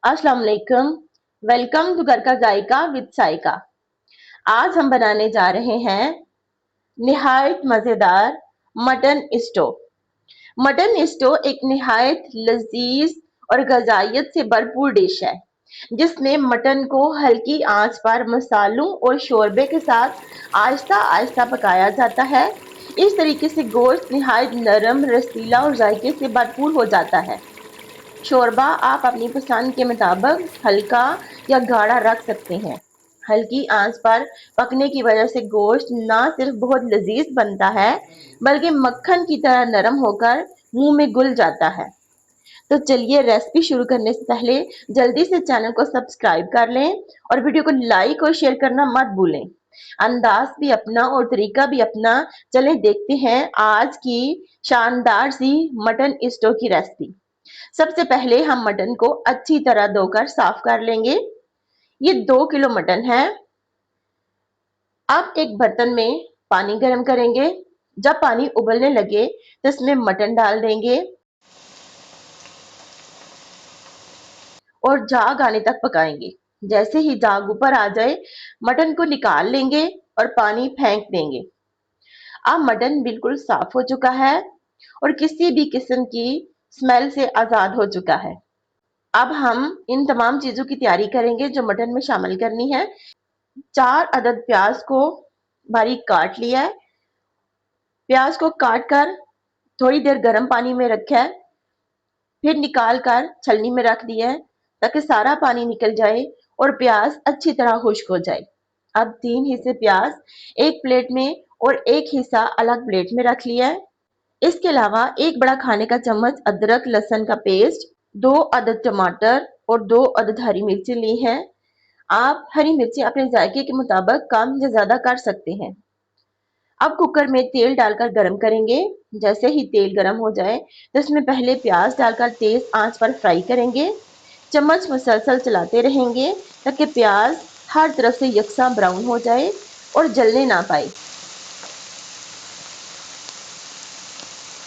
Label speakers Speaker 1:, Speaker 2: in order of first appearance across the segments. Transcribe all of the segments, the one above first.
Speaker 1: अस्सलाम वालेकुम। Welcome to घर का जायका विद साइका। आज हम बनाने जा रहे हैं निहायत मजेदार मटन स्टो। मटन स्टो एक निहायत लजीज और गजाइत से भरपूर डिश है जिसमें मटन को हल्की आंच पर मसालों और शोरबे के साथ आहिस्ता आहिस्ता पकाया जाता है। इस तरीके से गोश्त निहायत नरम, रसीला और जायके से भरपूर हो जाता है। शोरबा आप अपनी पसंद के मुताबिक हल्का या गाढ़ा रख सकते हैं। हल्की आंच पर पकने की वजह से गोश्त ना सिर्फ बहुत लजीज बनता है बल्कि मक्खन की तरह नरम होकर मुंह में घुल जाता है। तो चलिए रेसिपी शुरू करने से पहले जल्दी से चैनल को सब्सक्राइब कर लें और वीडियो को लाइक और शेयर करना मत भूलें। अंदाज भी अपना और तरीका भी अपना। चलें देखते हैं आज की शानदार सी मटन स्टो की रेसिपी। सबसे पहले हम मटन को अच्छी तरह धोकर साफ कर लेंगे। ये 2 किलो मटन है। अब एक बर्तन में पानी गर्म करेंगे। जब पानी उबलने लगे तो इसमें मटन डाल देंगे और झाग आने तक पकाएंगे। जैसे ही झाग ऊपर आ जाए मटन को निकाल लेंगे और पानी फेंक देंगे। अब मटन बिल्कुल साफ हो चुका है और किसी भी किस्म की स्मेल से आजाद हो चुका है। अब हम इन तमाम चीजों की तैयारी करेंगे जो मटन में शामिल करनी है। 4 अदद प्याज को बारीक काट लिया है। प्याज को काट कर थोड़ी देर गर्म पानी में रखा है, फिर निकाल कर छलनी में रख दिया है ताकि सारा पानी निकल जाए और प्याज अच्छी तरह खुश्क हो जाए। अब 3 हिस्से प्याज एक प्लेट में और एक हिस्सा अलग प्लेट में रख लिया है। इसके अलावा एक बड़ा खाने का चम्मच अदरक लहसुन का पेस्ट, 2 अदद टमाटर और 2 अदद हरी मिर्ची ली है। आप हरी मिर्ची अपने जायके के मुताबिक कम या ज्यादा कर सकते हैं। अब कुकर में तेल डालकर गरम करेंगे। जैसे ही तेल गरम हो जाए तो इसमें पहले प्याज डालकर तेज आंच पर फ्राई करेंगे। चम्मच मुसलसल चलाते रहेंगे ताकि प्याज हर तरफ से यकसा ब्राउन हो जाए और जलने ना पाए।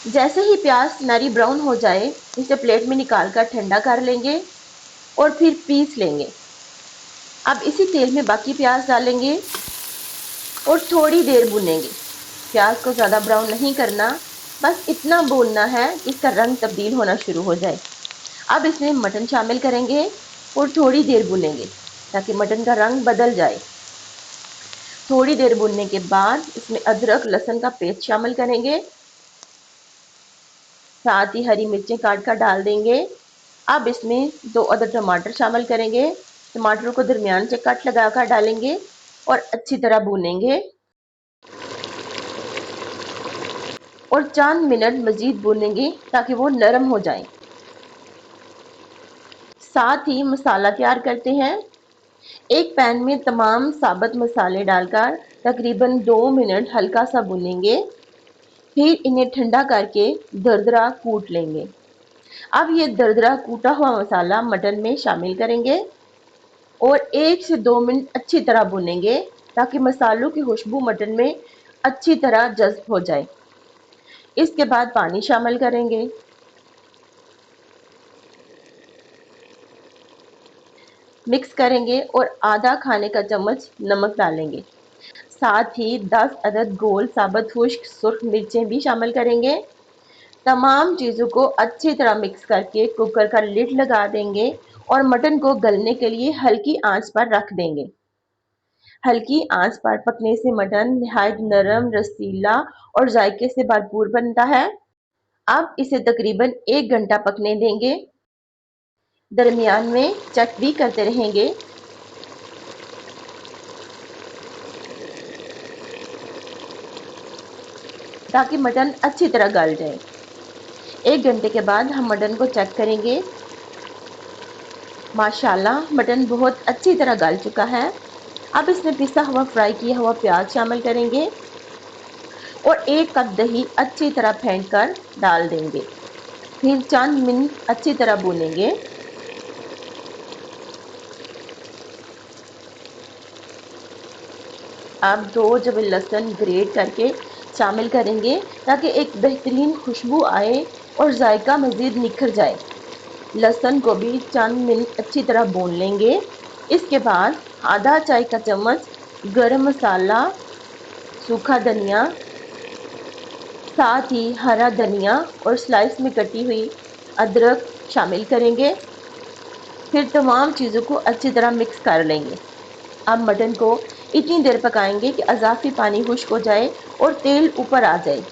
Speaker 1: जैसे ही प्याज सुनहरी ब्राउन हो जाए इसे प्लेट में निकाल कर ठंडा कर लेंगे और फिर पीस लेंगे। अब इसी तेल में बाकी प्याज डालेंगे और थोड़ी देर भूनेंगे। प्याज को ज़्यादा ब्राउन नहीं करना, बस इतना भूनना है कि इसका रंग तब्दील होना शुरू हो जाए। अब इसमें मटन शामिल करेंगे और थोड़ी देर भूनेंगे ताकि मटन का रंग बदल जाए। थोड़ी देर भूनने के बाद इसमें अदरक लहसुन का पेस्ट शामिल करेंगे, साथ ही हरी मिर्चें काट कर डाल देंगे। अब इसमें 2 अदद टमाटर शामिल करेंगे। टमाटर को दरमियान से कट लगाकर डालेंगे और अच्छी तरह भूनेंगे और चंद मिनट मजीद भूनेंगे ताकि वो नरम हो जाए। साथ ही मसाला तैयार करते हैं। एक पैन में तमाम साबुत मसाले डालकर तकरीबन 2 मिनट हल्का सा भूनेंगे, फिर इन्हें ठंडा करके दरदरा कूट लेंगे। अब ये दरदरा कूटा हुआ मसाला मटन में शामिल करेंगे और 1 से 2 मिनट अच्छी तरह भूनेंगे ताकि मसालों की खुशबू मटन में अच्छी तरह जज्ब हो जाए। इसके बाद पानी शामिल करेंगे। मिक्स करेंगे और आधा खाने का चम्मच नमक डालेंगे। साथ ही 10 अदद गोल साबुत खुश्क सुर्ख मिर्चें भी शामिल करेंगे। तमाम चीज़ों को अच्छी तरह मिक्स करके कुकर का लिड लगा देंगे और मटन को गलने के लिए हल्की आंच पर रख देंगे। हल्की आंच पर पकने से मटन निहायत नरम, रसीला और जायके से भरपूर बनता है। अब इसे तकरीबन 1 घंटा पकने देंगे। दरमियान में चेक भी करते रहेंगे ताकि मटन अच्छी तरह गल जाए। 1 घंटे के बाद हम मटन को चेक करेंगे। माशाल्लाह मटन बहुत अच्छी तरह गल चुका है। अब इसमें पिसा हुआ फ्राई किया हुआ प्याज शामिल करेंगे और 1 कप दही अच्छी तरह फेंट कर डाल देंगे। फिर चंद मिनट अच्छी तरह भूनेंगे। अब 2 जब लहसुन ग्रेट करके शामिल करेंगे ताकि एक बेहतरीन खुशबू आए और जायका मज़ीद निखर जाए। लहसुन को भी चंद मिनट अच्छी तरह भून लेंगे। इसके बाद आधा चाय का चम्मच गरम मसाला, सूखा धनिया, साथ ही हरा धनिया और स्लाइस में कटी हुई अदरक शामिल करेंगे। फिर तमाम चीज़ों को अच्छी तरह मिक्स कर लेंगे। अब मटन को इतनी देर पकाएंगे कि अज़ाफ़ी पानी खुश्क हो जाए और तेल ऊपर आ जाए।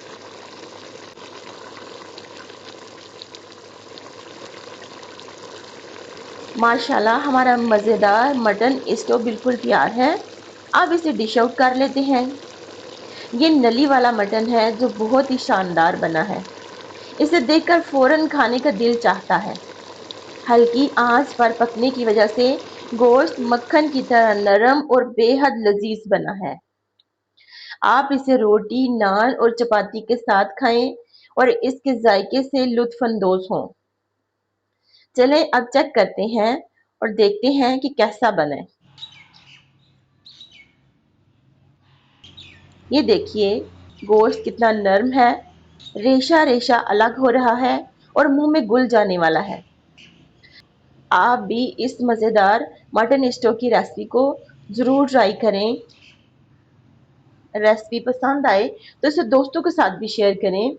Speaker 1: माशाल्लाह हमारा मज़ेदार मटन स्टू बिल्कुल तैयार है। अब इसे डिश आउट कर लेते हैं। ये नली वाला मटन है जो बहुत ही शानदार बना है। इसे देखकर फौरन खाने का दिल चाहता है। हल्की आंच पर पकने की वजह से गोश्त मक्खन की तरह नरम और बेहद लजीज बना है। आप इसे रोटी, नान और चपाती के साथ खाएं और इसके जायके से लुत्फानंदोज हों। चलें अब चेक करते हैं और देखते हैं कि कैसा बना है। ये देखिए गोश्त कितना नर्म है, रेशा रेशा अलग हो रहा है और मुंह में घुल जाने वाला है। आप भी इस मज़ेदार मटन स्टू की रेसिपी को ज़रूर ट्राई करें। रेसिपी पसंद आए तो इसे दोस्तों के साथ भी शेयर करें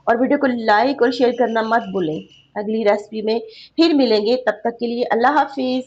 Speaker 1: और वीडियो को लाइक और शेयर करना मत भूलें। अगली रेसिपी में फिर मिलेंगे, तब तक के लिए अल्लाह हाफिज़।